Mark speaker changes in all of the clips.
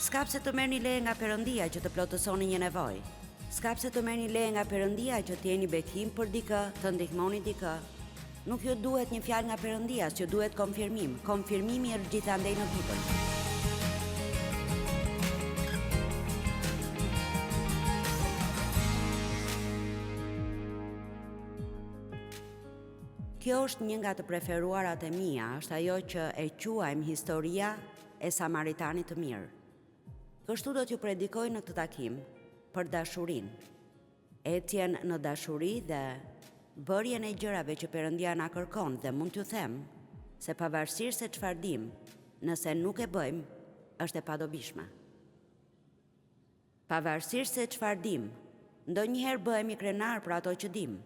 Speaker 1: S'ka pse të merrni leje nga Perëndia që të plotësoni një nevojë. S'ka pse të merrni leje nga Perëndia që të jeni bekim për dikë, të ndihmoni dikë. Nuk ju duhet një fjalë nga Perëndia, që duhet konfirmim. Konfirmimi është gjithandej në Bibël. Kjo është një nga të preferuarat e mia, është ajo që e quajmë historia e Samaritanit të mirë. Kështu do t'ju predikoj në këtë takim për dashurinë, ecjen në dashuri dhe bërjen e gjërave që Perëndia na kërkon, dhe mund t'ju them se pavarësisht se çfarë dim, nëse nuk e bëjmë, është e padobishme. Pavarësisht se çfarë dim, ndonjëherë bëhemi krenar për ato që dim.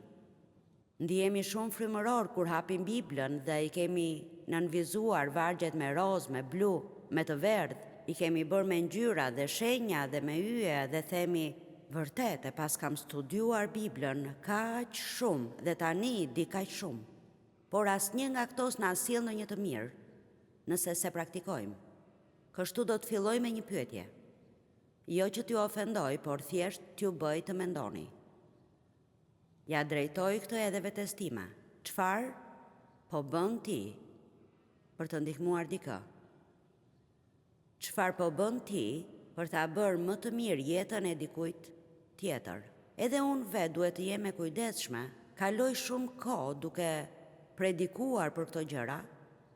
Speaker 1: Ndihemi shumë frymëror kur hapim Biblën dhe i kemi nënvizuar vargjet me roz, me blu, me të verdh, i kemi bërë me ngjyra dhe shenja dhe me yje dhe themi, vërtet e pas kam studiuar Biblën kaq shumë dhe tani di kaq shumë. Por asnjë nga këto s'na sjell në një të mirë, nëse se praktikojmë. Kështu do të filloj me një pyetje. Jo që t'ju ofendoj, por thjesht t'ju bëj të mendoni. Ja drejtoj këtë edhe vetes time. Çfarë po bën ti për të ndihmuar dikë? Çfarë po bën ti për ta bërë më të mirë jetën e dikujt tjetër? Edhe unë vetë duhet të jem e kujdesshme, kaloj shumë kohë duke predikuar për këto gjëra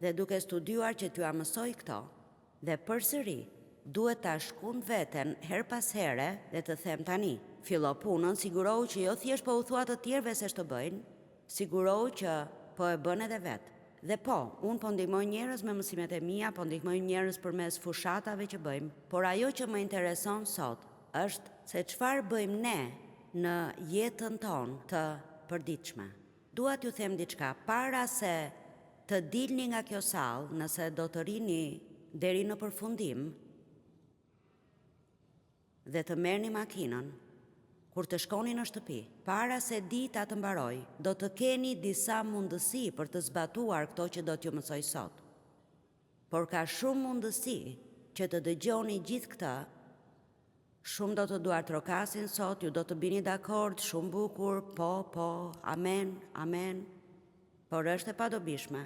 Speaker 1: dhe duke studiuar që t'ju mësoj këto, dhe përsëri duhet ta shkund veten her pas here dhe të them tani, fillo punën, sigurohu që jo thjesht po u thua të tjerëve se ç'të bëjnë, sigurohu që po e bën edhe vetë. Dhe po, unë po ndihmoj njerëz me mësimet e mia, po ndihmoj njerëz përmes fushatave që bëjmë, por ajo që më intereson sot është se çfarë bëjmë ne në jetën tonë të përditshme. Dua t'ju them diçka, para se të dilni nga kjo sallë, nëse do të rini deri në përfundim dhe të merrni makinën, kur të shkoni në shtëpi, para se dita të mbaroj, do të keni disa mundësi për të zbatuar këto që do t'ju mësoj sot. Por ka shumë mundësi që të dëgjoni gjithë këta, shumë do të duartrokasin sot, ju do të bini dakord, shumë bukur, po, amen, amen, por është e padobishme.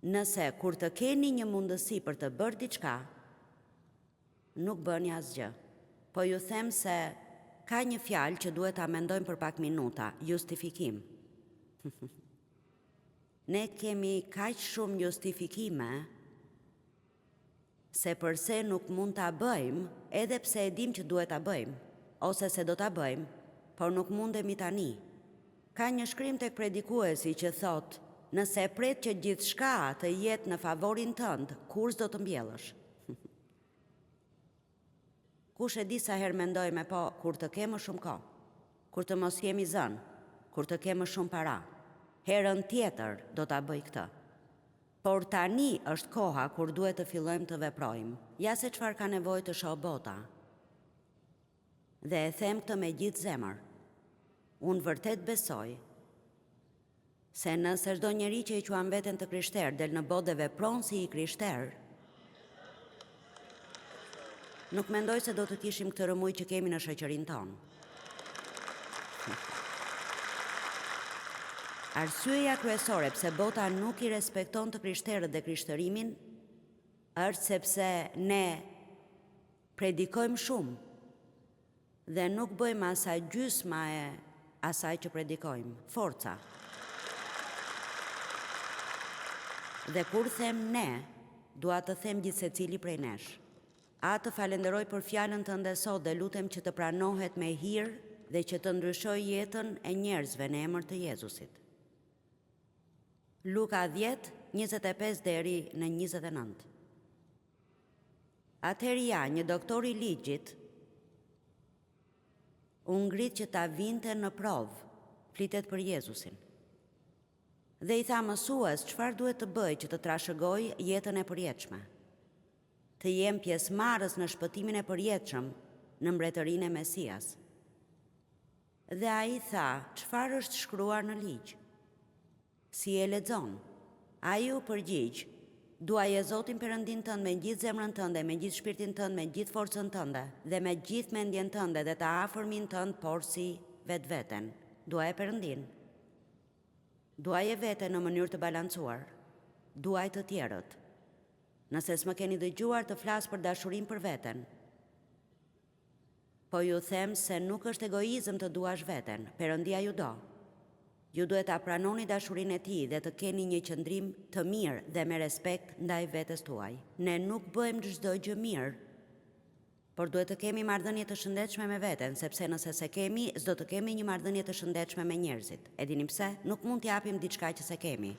Speaker 1: Nëse kur të keni një mundësi për të bërë diçka, nuk bëni asgjë. Po ju them se ka një fjalë që duhet ta mendojmë për pak minuta, justifikim. Ne kemi kaq shumë justifikime se përse nuk mund ta bëjmë, edhe pse e dim që duhet ta bëjmë, ose se do ta bëjmë, por nuk mundemi tani. Ka një shkrim tek predikuesi që thotë, nëse e pret që gjithçka të jetë në favorin tënd, kur s'do të mbjellësh. Kush e di sa herë mendojmë, po, kur të kemë shumë kohë, kur të mos jemi zënë, kur të kemë shumë para, herën tjetër do ta bëj këtë. Por tani është koha kur duhet të fillojmë të veprojmë. Ja se çfarë ka nevojë të shoh bota. Dhe e them këtë me gjithë zemër. Unë vërtet besoj se nëse çdo njeri që i quan veten të krishter del në botë dhe vepron si i krishter, nuk mendoj se do të kishim këtë rëmuj që kemi në shoqërinë tonë. Arsyeja kryesore pse bota nuk i respekton të krishterët dhe krishtërimin është sepse ne predikojmë shumë dhe nuk bëjmë asaj gjysma e asaj që predikojmë. Forca. Dhe kur them ne, dua të them gjithë secili prej nesh. A të falenderoj për fjalën tënde sot dhe lutem që të pranohet me hir dhe që të ndryshoj jetën e njerëzve në emër të Jezusit. Luka 10:25 deri në 29. Atëherë ja, një doktor i ligjit u ngrit që ta vinte në provë, flitet për Jezusin. Dhe i tha mësues, çfarë duhet të bëj që të trashëgoj jetën e përjetshme? Të jem pjesëmarrës në shpëtimin e përjetshëm në mbretërinë e Mesias. Dhe ai tha, çfarë është shkruar në ligj? Si e lexon? Ai u përgjigj, Duaje Zotin Perëndin tënd me gjithë zemrën tënde, me gjithë shpirtin tënd, me gjithë forcën tënde dhe me gjithë mendjen tënde dhe të afërmin tënd, por si vetveten. Duaje Perëndin. Duaje veten në mënyrë të balancuar. Duaj të tjerët. Nëse s'më keni dëgjuar të flas për dashurinë për veten, po ju them se nuk është egoizëm të duash veten, Perëndia ju do. Ju duhet ta pranoni dashurinë e tij dhe të keni një qëndrim të mirë dhe me respekt ndaj vetes tuaj. Ne nuk bëjmë çdo gjë mirë, por duhet të kemi marrëdhënie të shëndetshme me veten, sepse nëse se kemi, s'do të kemi një marrëdhënie të shëndetshme me njerëzit. E dini pse? Nuk mund t'japim diçka që se kemi.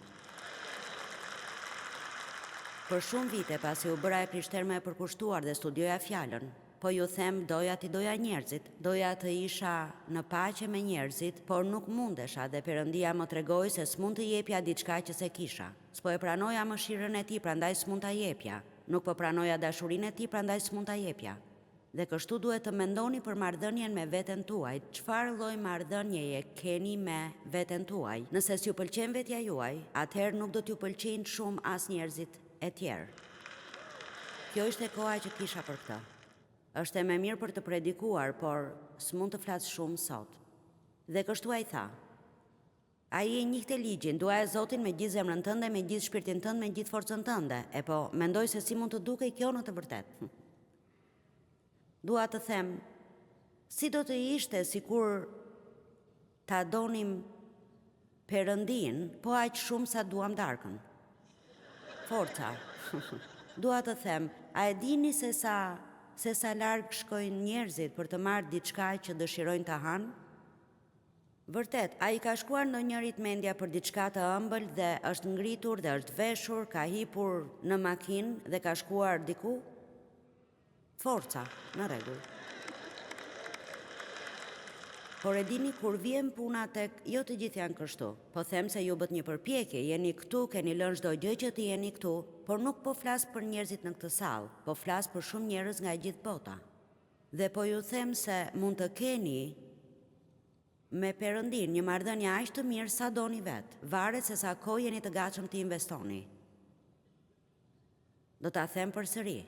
Speaker 1: Për shumë vite pasi u bëra e krishterë e përkushtuar dhe studioja fjalën, po ju them doja njerëzit, doja të isha në paqe me njerëzit, por nuk mundesha dhe Perëndia më tregoi se s'mund të jepja diçka që se kisha. S'po e pranoja mëshirën e tij, prandaj s'mund ta jepja. Nuk po pranoja dashurinë e tij, prandaj s'mund ta jepja. Dhe kështu duhet të mendoni për marrëdhënien me veten tuaj. Çfarë lloj marrëdhënieje keni me veten tuaj? Nëse s'ju pëlqen vetja juaj, atëherë nuk do t'ju pëlqejnë shumë as njerëzit e tjerë. Kjo ishte koha që kisha për këtë. Është e më mirë për të predikuar, por s'mund të flas shumë sot. Dhe kështu ai tha. Ai e njihte ligjin, duaje Zotin me gjithë zemrën tënde, me gjithë shpirtin tënd, me gjithë forcën tënde. E po, mendoj se si mund të dukej kjo në të vërtetë. Dua të them, si do të ishte sikur ta donim Perëndin, po aq shumë sa duam darkën. Forca. Dua të them, a e dini se sa larg shkojnë njerëzit për të marrë diçka që dëshirojnë ta hanë? Vërtet, ai ka shkuar ndonjërit mendja për diçka të ëmbël dhe është ngritur dhe është veshur, ka hipur në makinë dhe ka shkuar diku? Forca, në rregull. Por e dini kur vjen puna tek, jo të gjithë janë kështu. Po them se ju bët një përpjekje, jeni këtu, keni lënë çdo gjë që të jeni këtu, por nuk po flas për njerëzit në këtë sallë, po flas për shumë njerëz nga gjithë bota. Dhe po ju them se mund të keni me Perëndin një marrëdhënie aq të mirë sa doni vet, varet se sa kohë jeni të gatshëm të investoni. Do ta them përsëri.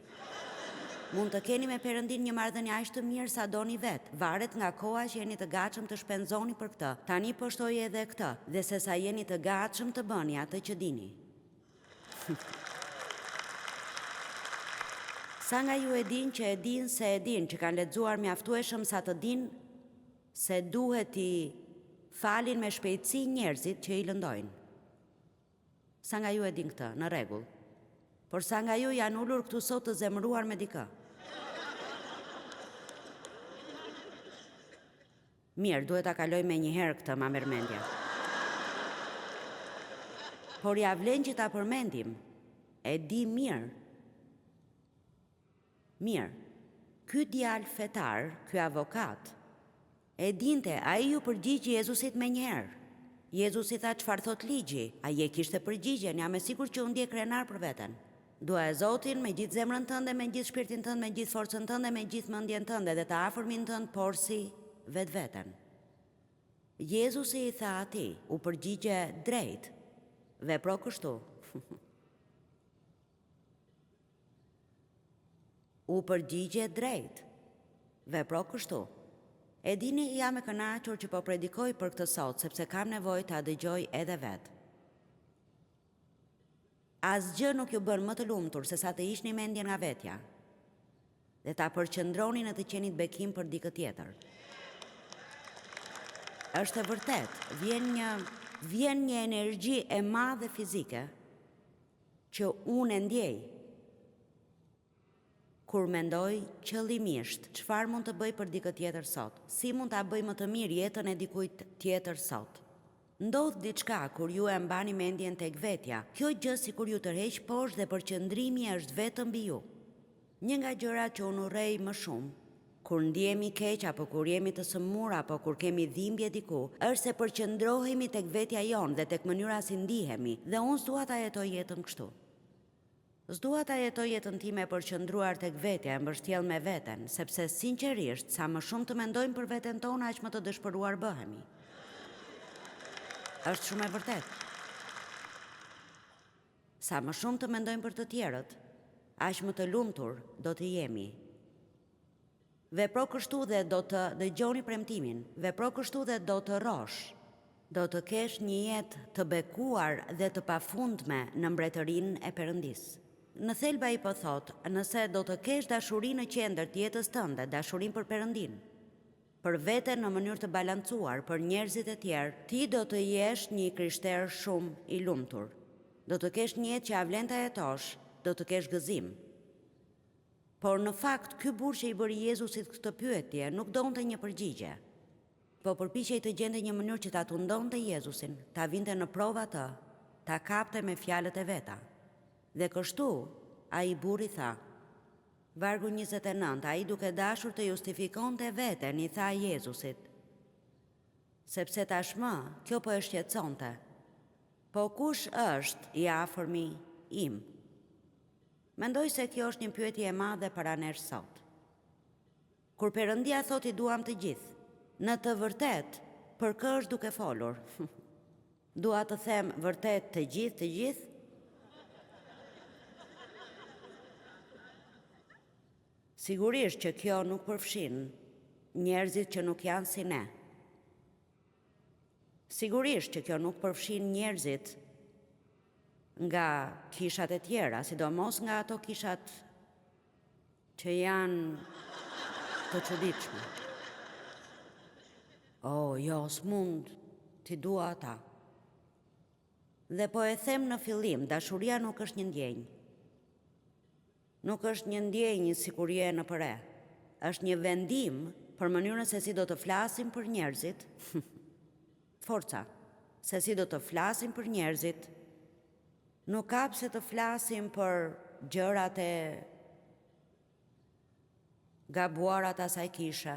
Speaker 1: Mund të keni me Perëndin një marrëdhënie aq të mirë sa doni vet, varet nga koha që jeni të gatshëm të shpenzoni për këtë. Tani po shtoj edhe këtë, dhe se sa jeni të gatshëm të bëni atë që dini. Sa nga ju e din që e din se e din, që kanë lexuar mjaftueshëm sa të din se duhet i falin me shpejtësi njerëzit që i lëndojnë. Sa nga ju e din këtë, në rregull. Por sa nga ju janë ulur këtu sot të zemëruar me dikë. Mirë, duhet ta kaloj me një herë këtë, ma merr mendja. Por ja vlen që ta përmendim. E di mirë. Mirë. Ky djalë fetar, ky avokat, e dinte, ai ju përgjigji Jezusit me njëherë. Jezusi tha çfarë thot ligji, ai e kishte përgjigjen, jam e sigurt që u ndje krenar për veten. Duaje Zotin me gjithë zemrën tënde, me gjithë shpirtin tënd, me gjithë forcën tënde, me gjithë mendjen tënde dhe të afërmin tënd, por si vetveten. Jezusi i tha atij, u përgjigje drejt, vepro kështu. U përgjigje drejt, vepro kështu. E dini, jam e kënaqur që po predikoj për këtë sot, sepse kam nevojë ta dëgjoj edhe vet. Asgjë nuk ju bën më të lumtur se sa të hiqni mendjen nga vetja dhe ta përqendroni në të qenit bekim për dikë tjetër. Është e vërtet, vjen një energji e madhe fizike që unë e ndjej kur mendoj qëllimisht çfarë mund të bëj për dikë tjetër sot, si mund ta bëj më të mirë jetën e dikujt tjetër sot. Ndodh diçka kur ju e mbani mendjen tek vetja. Kjo gjë sikur ju tërheq poshtë dhe përqendrimi është vetëm mbi ju. Një nga gjërat që unë urrej më shumë, kur ndjehemi keq apo kur jemi të sëmur apo kur kemi dhimbje diku, është se përqendrohemi tek vetja jonë dhe tek mënyra si ndihemi, dhe unë s'dua ta jetoj jetën kështu. S'dua ta jetoj jetën time përqendruar tek vetja, e mbështjell me veten, sepse sinqerisht sa më shumë të mendojmë për veten tonë, aq më të dëshpëruar bëhemi. Është shumë e vërtet. Sa më shumë të mendojmë për të tjerët, aq më të lumtur do të jemi. Vepro kështu dhe do të dëgjoni premtimin, vepro kështu dhe do të rrosh, do të kesh një jetë të bekuar dhe të pafundme në mbretërinë e Perëndisë. Në thelba i po thot, nëse do të kesh dashuri në qendër të jetës tënde, dashurinë për Perëndin, për veten në mënyrë të balancuar, për njerëzit e tjerë, ti do të jesh një krishter shumë i lumtur. Do të kesh një jetë që avlen të jetosh, do të kesh gëzim. Por në fakt, ky burr që i bëri Jezusit këtë pyetje nuk donte një përgjigje, po përpiqej të gjente një mënyrë që ta tundonte Jezusin, ta vinte në provë atë, ta kapte me fjalët e veta. Dhe kështu, ai burri tha, vargu 29, ai duke dashur të justifikonte veten, i tha Jezusit, sepse tashmë kjo po e shqetësonte. Po kush është i afërmi im? Mendoj se kjo është një pyetje e madhe para nesh sot. Kur Perëndia thot i duam të gjithë, në të vërtet, për kë është duke folur? Dua të them vërtet të gjithë? Sigurisht që kjo nuk përfshin njerëzit që nuk janë si ne. Sigurisht që kjo nuk përfshin njerëzit nga kishat e tjera, sidomos nga ato kishat që janë të çuditshme. Jo, s'mund, ti dua ata. Dhe po e them në fillim, dashuria nuk është një ndjenjë. Nuk është një ndjenjë sikur je në përre. Është një vendim për mënyrën se si do të flasim për njerëzit. Forca, se si do të flasim për njerëzit. Nuk ka pse të flasim për gjërat e gabuarat asaj kishe,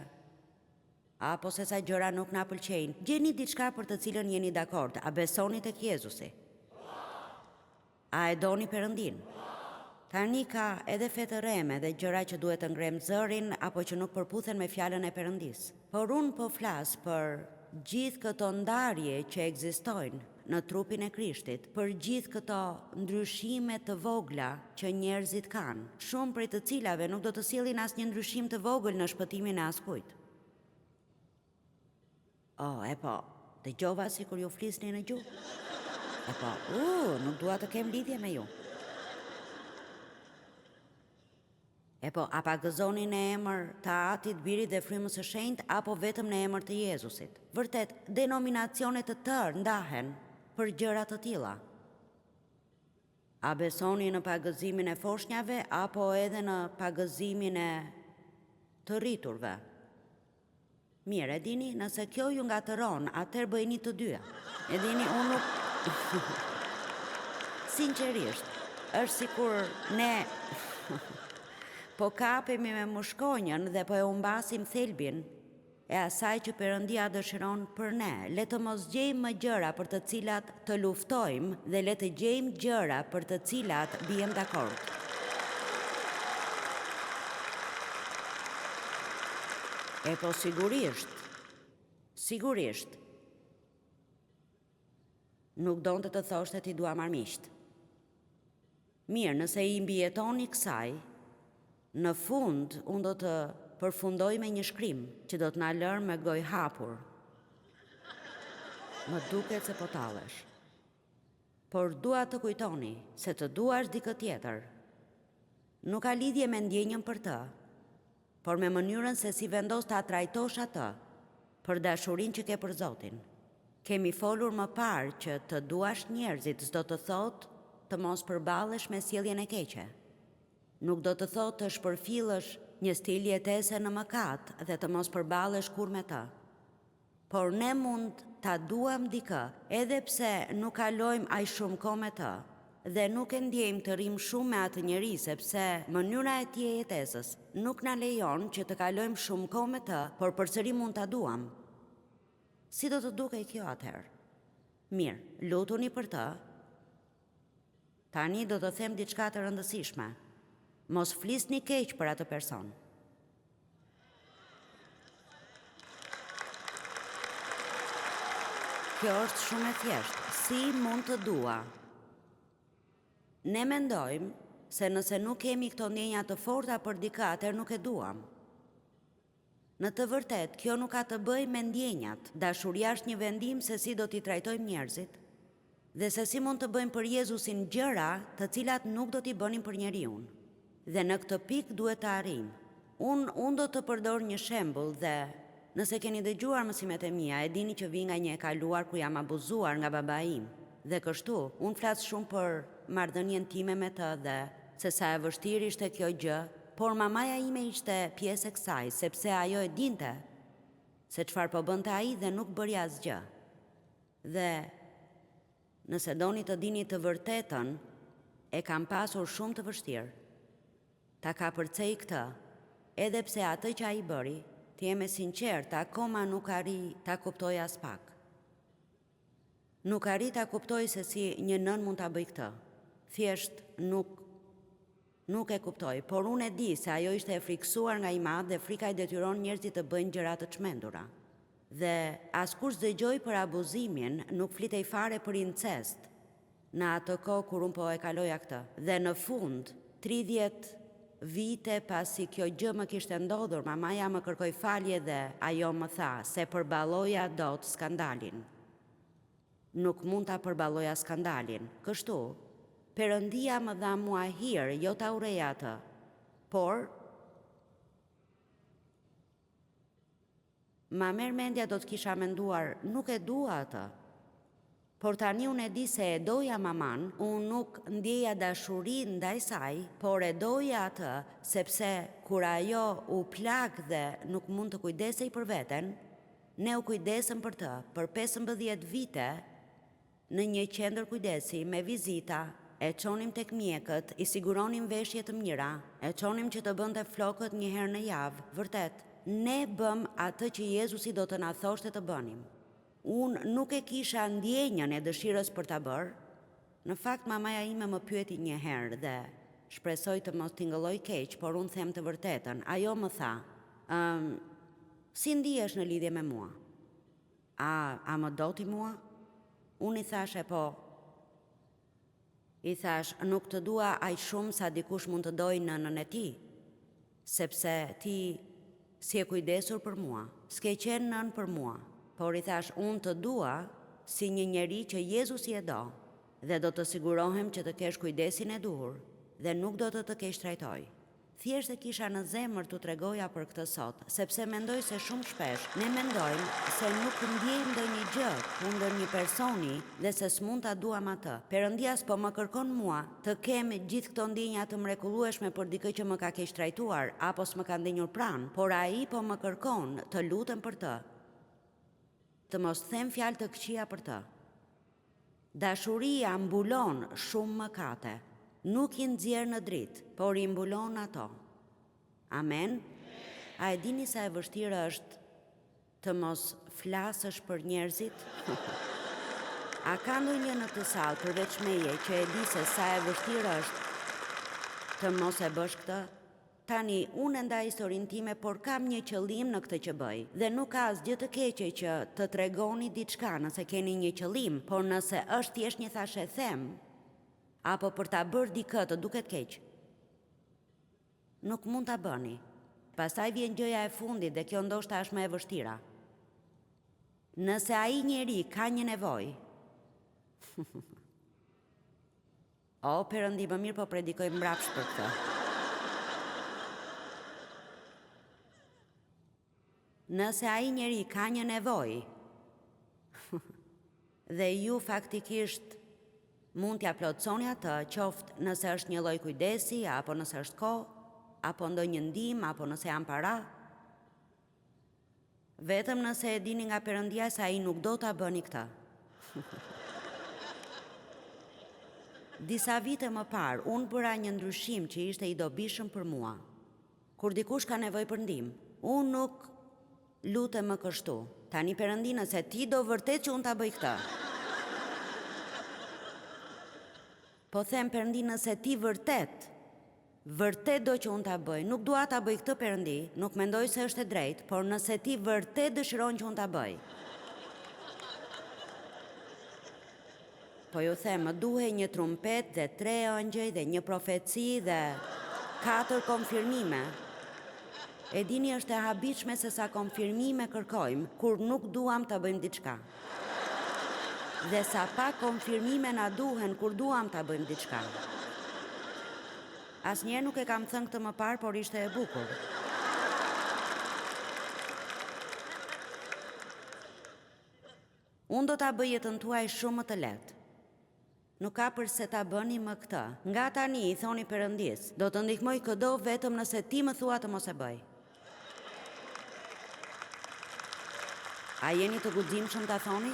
Speaker 1: apo se sa gjëra nuk na pëlqejnë. Gjeni diçka për të cilën jeni dakord. A besoni tek Jezusi? A e doni Perëndin? Tani ka edhe fetëreme dhe gjëra që duhet të ngrem zërin apo që nuk përputhen me fjalën e Perëndis. Por unë po flas për gjithë këto ndarje që ekzistojnë në trupin e Krishtit, për gjithë këto ndryshime të vogla që njerëzit kanë, shumë prej të cilave nuk do të sjellin asnjë ndryshim të vogël në shpëtimin e askujt. Dëgjova sikur ju flisni në gjuhë. Nuk dua të kem lidhje me ju. A pa gëzoni në emër të Atit, Birit dhe Frymës së Shenjtë apo vetëm në emër të Jezusit? Vërtet, denominacione të tërë ndahen për gjëra të tilla. A besoni në pagëzimin e foshnjave apo edhe në pagëzimin e të rriturve? Mirë, e dini, nëse kjo ju ngatëron, atëherë bëjini të dyja. E dini, unë nuk... Sinqerisht, është sikur ne... Po kapemi me mushkonjën dhe po e humbasim thelbin e asaj që Perëndia dëshiron për ne. Le të mos gjejmë më gjëra për të cilat të luftojmë dhe le të gjejmë gjëra për të cilat bijem dakord. Po sigurisht, nuk donte të thoshte ti dua marrëmiqt. Mirë, nëse i mbijetoni kësaj, në fund, unë do të përfundoj me një shkrim që do të na lërë me gojë hapur. Më duket se po tallesh. Por dua të kujtoni se të duash dikë tjetër nuk ka lidhje me ndjenjën për të, por me mënyrën se si vendos ta trajtosh atë për dashurinë që ke për Zotin. Kemi folur më parë që të duash njerëzit s'do të thotë të mos përballesh me sjelljen e keqe. Nuk do të thotë të shpërfillësh një stil jetese në mëkat dhe të mos përballesh kur me të. Por ne mund ta duam dikë, edhe pse nuk kalojmë aq shumë kohë me të dhe nuk e ndjejmë të rrim shumë me atë njeri sepse mënyra e tij e jetesës nuk na lejon që të kalojmë shumë kohë me të, por përsëri mund ta duam. Si do të dukej kjo atëherë? Mirë, lutuni për të. Tani do të them diçka të rëndësishme. Mos flisni keq për atë person. Kjo është shumë e thjeshtë. Si mund të dua? Ne mendojmë se nëse nuk kemi këto ndjenja të forta për dikë, atëherë nuk e duam. Në të vërtet, kjo nuk ka të bëjë me ndjenjat. Dashuria është një vendim se si do t'i trajtojmë njerëzit dhe se si mund të bëjmë për Jezusin gjëra të cilat nuk do t'i bënim për njeriun. Dhe në këtë pikë duhet të arrijmë. Unë do të përdor një shembull dhe nëse keni dëgjuar mësimet e mia, e dini që vi nga një e kaluar ku jam abuzuar nga baba im. Dhe kështu, unë flas shumë për marrëdhënien time me të dhe se sa e vështirë ishte kjo gjë, por mamaja ime ishte pjesë e kësaj, sepse ajo e dinte se çfarë po bënte ai dhe nuk bëri asgjë. Dhe nëse doni të dini të vërtetën, e kam pasur shumë të vështirë. Ta kapërcej këtë, edhe pse atë që ai bëri, të jem e sinqertë, akoma nuk arri ta kuptoj as pak. Nuk arri ta kuptoj se si një nën mund ta bëj këtë. Thjesht nuk e kuptoj, por unë e di se ajo ishte e friksuar nga i madh dhe frika i detyron njerëzit të bëjnë gjëra të çmendura. Dhe askush dëgjoi për abuzimin, nuk flitej fare për incest në atë kohë kur unë po e kaloja këtë. Dhe në fund, 30 vite pasi kjo gjë më kishte ndodhur, mamaja më kërkoi falje dhe ajo më tha se përballoja dot skandalin. Nuk mund ta përballoja skandalin. Kështu, Perëndia më dha mua hir, jo ta ureja atë, por ma merr mendja do të kisha menduar, nuk e dua atë. Por tani unë e di se e doja maman, unë nuk ndjeja dashuri ndaj saj, por e doja atë, sepse kur ajo u plak dhe nuk mund të kujdesej për veten, ne u kujdesëm për të, për 15 vite, në një qendër kujdesi me vizita, e çonim tek mjekët, i siguronim veshje të mira, e çonim që të bënte flokët një herë në javë. Vërtet, ne bëm atë që Jezusi do të na thoshte të bënim. Unë nuk e kisha ndjenjën e dëshirës për ta bërë. Në fakt, mamaja ime më pyeti një herë dhe shpresoj të mos tingëlloj keq, por unë them të vërtetën. Ajo më tha, si ndihesh në lidhje me mua? A më do ti mua? Unë i thashe po. I thash, nuk të dua aq shumë sa dikush mund të dojë nënën e ti, sepse ti si e kujdesur për mua, s'ke qenë nën për mua, por i thash, unë të dua si një njeri që Jezusi e do, dhe do të sigurohem që të kesh kujdesin e duhur, dhe nuk do të kesh trajtoj. Thjesht e kisha në zemër t'u tregoja për këtë sot, sepse mendoj se shumë shpesh ne mendojmë se nuk ndjejmë ndonjë gjë kundër një personi dhe se s'mund ta duam atë. Perëndia s'po më kërkon mua të kem gjithë këto ndjenja të mrekullueshme për dikë që më ka keq trajtuar apo s'më ka ndenjur pranë, por ai po më kërkon të lutem për të. Të mos them fjalë të këqija për të. Dashuria mbulon shumë mëkate. Nuk i nxjerr në dritë, por i mbulon ato. Amen? A e dini sa e vështirë është të mos flasësh për njerëzit? A ka ndonjë në këtë sallë përveç meje që e di se sa e vështirë është të mos e bësh këtë? Tani, unë ndaj historinë time, por kam një qëllim në këtë që bëj. Dhe nuk ka asgjë të keqe që të tregoni diçka nëse keni një qëllim, por nëse është thjesht një thashë them, apo për ta bërë dikë të duket keq, nuk mund ta bëni. Pastaj vjen gjëja e fundit dhe kjo ndoshta është më e vështira. Nëse ai njeri ka një nevojë, o Perëndi, më mirë po predikoj mbrapsht për këtë. Nëse ai njeri ka një nevojë dhe ju faktikisht mund t'ja plotësoni atë, qoftë nëse është një lloj kujdesi, apo nëse është kohë, apo ndonjë ndihmë, apo nëse janë para. Vetëm nëse e dini nga Perëndia se ai nuk do ta bëni këtë. Disa vite më parë, unë bëra një ndryshim që ishte i dobishëm për mua. Kur dikush ka nevojë për ndihmë, unë nuk lutem më kështu. Tani Perëndi, nëse ti do vërtet që unë ta bëj këtë. Po them, Perëndi, nëse ti vërtet do që unë ta bëj, nuk dua ta bëj këtë, Perëndi, nuk mendoj se është e drejtë, por nëse ti vërtet dëshiron që unë ta bëj. po ju them, më duhej një trumpet dhe 3 ëngjëj dhe një profeci dhe 4 konfirmime. E dini është e habitshme se sa konfirmime kërkojmë kur nuk duam të bëjmë diçka. Dhe sa pak konfirmime na duhen kur duam të bëjmë diçka. Asnjëherë nuk e kam thënë këtë më parë, por ishte e bukur. Unë do ta bëj jetën tuaj shumë më të lehtë. Nuk ka përse ta bëni më këtë. Nga tani i thoni Perëndis, do të ndihmoj këdo vetëm nëse ti më thua të mos e bëj. A jeni të guximshëm ta thoni?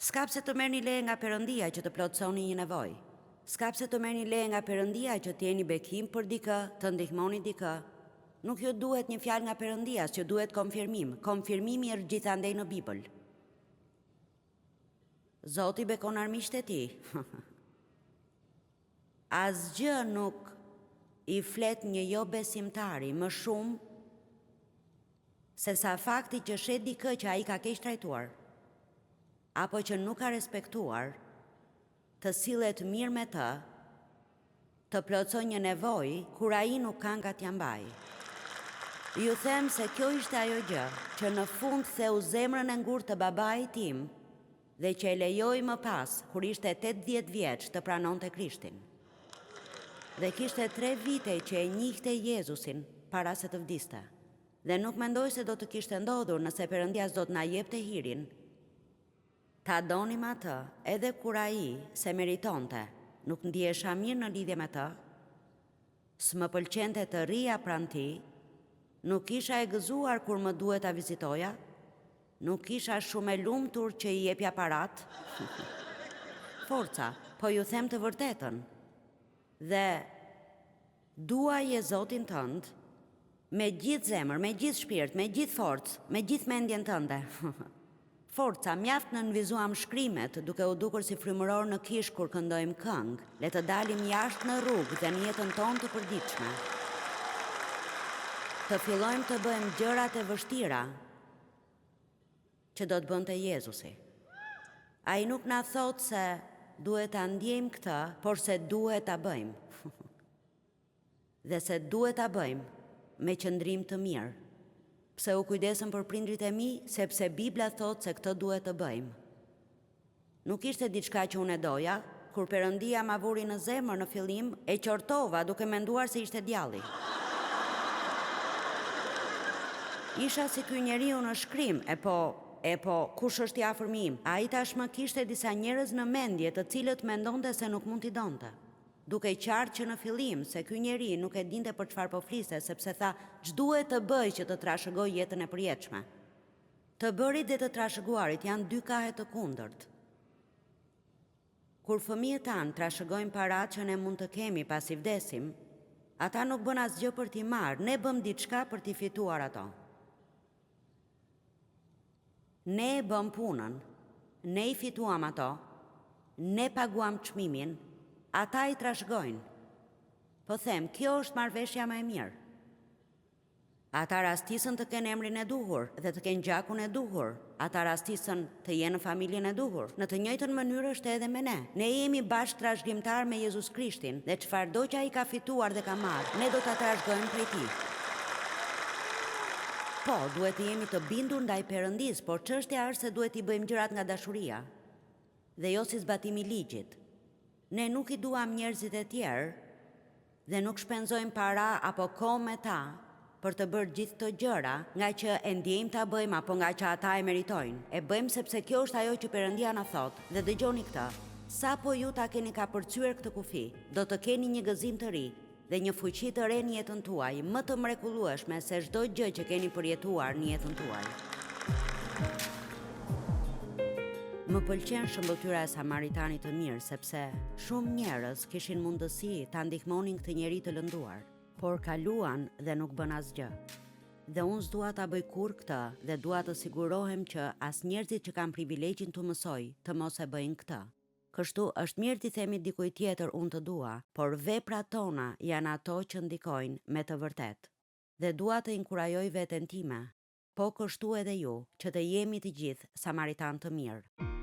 Speaker 1: S'ka pse të merrni leje nga Perëndia që të plotësoni një nevojë. S'ka pse të merrni leje nga Perëndia që të jeni bekim për dikë, të ndihmoni dikë. Nuk ju duhet një fjalë nga Perëndia, që duhet konfirmim. Konfirmimi është gjithandej në Bibël. Zoti bekon armiqtë e tij. Asgjë nuk i flet një jo besimtari më shumë se sa fakti që shet dikë që ai ka keq trajtuar, apo që nuk ka respektuar, të sillet mirë me të plotësoj një nevojë kur ai nuk ka nga t'ja mbajë. Ju them se kjo ishte ajo gjë që në fund theu zemrën e ngurtë të babait tim dhe që e lejoi më pas, kur ishte 80 vjeç, të pranonte Krishtin. Dhe kishte 3 vite që e njihte Jezusin para se të vdiste. Dhe nuk mendoj se do të kishte ndodhur nëse Perëndia do të na jepte hirin. Ta donim atë, edhe kur ai se meritonte, nuk ndihesha mirë në lidhje me të, s'më pëlqente të rija pranë tij, nuk isha e gëzuar kur më duhet ta vizitoja, nuk isha shumë e lumtur që i jepja parat. Forca, po ju them të vërtetën. Dhe duaje Zotin tënd me gjithë zemër, me gjithë shpirt, me gjithë forcë, me gjithë mendjen tënde. Forca, mjaft në nënvizuam shkrimet, duke u dukur si frymëror në kish kur këndojmë këngë, le të dalim jashtë në rrugë dhe në jetën tonë të përditshme. Të fillojmë të bëjmë gjërat e vështira që do të bënte Jezusi. Ai nuk na thot se duhet ta ndjejmë këtë, por se duhet ta bëjmë. Dhe se duhet ta bëjmë me qëndrim të mirë. Pse u kujdesëm për prindrit e mi, sepse Bibla thot se këtë duhet të bëjmë. Nuk ishte diçka që unë e doja, kur Perëndia ma vuri në zemër në fillim, e qortova duke menduar se ishte djalli. Isha si ky njeriu në shkrim, e po, kush është i afërmi im? Ai tashmë kishte disa njerëz në mendje, të cilët mendonte se nuk mund t'i donte. Duke qartë që në fillim se ky njeri nuk e dinte për çfarë po fliste, sepse tha, ç'duhet të bëj që të trashëgoj jetën e përjetshme. Të bërit dhe të trashëguarit janë 2 kahe të kundërt. Kur fëmijët tanë trashëgojnë paratë që ne mund të kemi pasi vdesim, ata nuk bën asgjë për t'i marrë, ne bëm diçka për t'i fituar ato. Ne e bëm punën, ne i fituam ato, ne paguam çmimin, ata i trashëgojnë. Po them, kjo është marrëveshja më e mirë. Ata rastisën të kenë emrin e duhur dhe të kenë gjakun e duhur. Ata rastisën të jenë në familjen e duhur. Në të njëjtën mënyrë është edhe me ne. Ne jemi bashkë trashëgimtar me Jezus Krishtin dhe çfarëdo që ai ka fituar dhe ka marrë, ne do ta trashëgojmë prej tij. Po, duhet të jemi të bindur ndaj Perëndis, por çështja është se duhet t'i bëjmë gjërat nga dashuria dhe jo si zbatimi i ligjit. Ne nuk i duam njerëzit e tjerë dhe nuk shpenzojmë para apo kohë me ta për të bërë gjithë këto gjëra nga që e ndjejmë ta bëjmë apo nga që ata e meritojnë. E bëjmë sepse kjo është ajo që Perëndia na thotë. Dhe dëgjoni këtë. Sapo ju ta keni kapërcyer këtë kufi, do të keni një gëzim të ri dhe një fuqi të re në jetën tuaj, më të mrekullueshme se çdo gjë që keni përjetuar në jetën tuaj. Më pëlqen shëmbëtyra e Samaritanit të mirë, sepse shumë njerëz kishin mundësi ta ndihmonin këtë njeri të lënduar, por kaluan dhe nuk bën asgjë. Dhe unë s'dua ta bëj kurrë këtë dhe dua të sigurohem që as njerëzit që kanë privilegjin të mësoj të mos e bëjnë këtë. Kështu është mirë t'i themi dikujt tjetër unë të dua, por veprat tona janë ato që ndikojnë me të vërtet. Dhe dua të inkurajoj veten time po kështu edhe ju, që të jemi të gjithë samaritan të mirë.